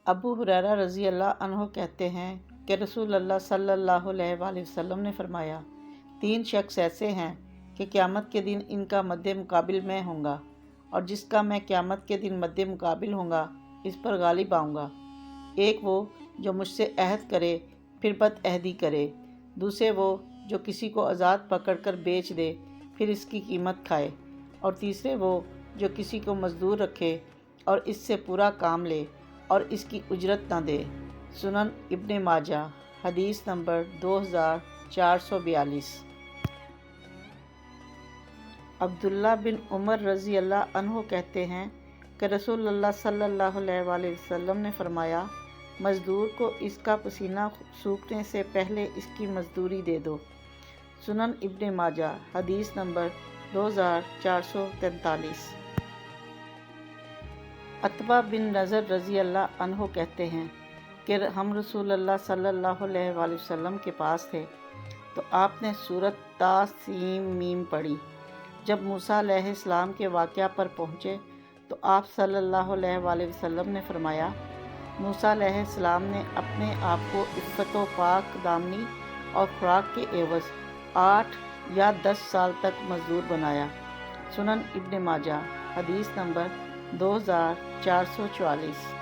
ابو ہریرہ رضی اللہ عنہ کہتے ہیں کہ رسول اللہ صلی اللہ علیہ وآلہ وسلم نے فرمایا، 3 شخص ایسے ہیں کہ قیامت کے دن ان کا مد مقابل میں ہوں گا، اور جس کا میں قیامت کے دن مد مقابل ہوں گا اس پر غالب آؤں گا۔ ایک وہ جو مجھ سے عہد کرے پھر بد عہدی کرے، دوسرے وہ جو کسی کو آزاد پکڑ کر بیچ دے پھر اس کی قیمت کھائے، اور تیسرے وہ جو کسی کو مزدور رکھے اور اس سے پورا کام لے اور اس کی اجرت نہ دے۔ سنن ابن ماجہ، حدیث نمبر 2442۔ عبداللہ بن عمر رضی اللہ عنہ کہتے ہیں کہ رسول اللہ صلی اللہ علیہ وآلہ وسلم نے فرمایا، مزدور کو اس کا پسینہ سوکھنے سے پہلے اس کی مزدوری دے دو۔ سنن ابن ماجہ، حدیث نمبر 2443۔ عتبہ بن نضر رضی اللہ عنہ کہتے ہیں کہ ہم رسول اللہ صلی اللہ علیہ وآلہ وسلم کے پاس تھے تو آپ نے سورۃ طاسیم پڑھی۔ جب موسیٰ علیہ السلام کے واقعہ پر پہنچے تو آپ صلی اللہ علیہ وآلہ وسلم نے فرمایا، موسیٰ علیہ السلام نے اپنے آپ کو عفت و پاک دامنی اور خوراک کے عوض 8 یا 10 سال تک مزدور بنایا۔ سنن ابن ماجہ، حدیث نمبر 2444۔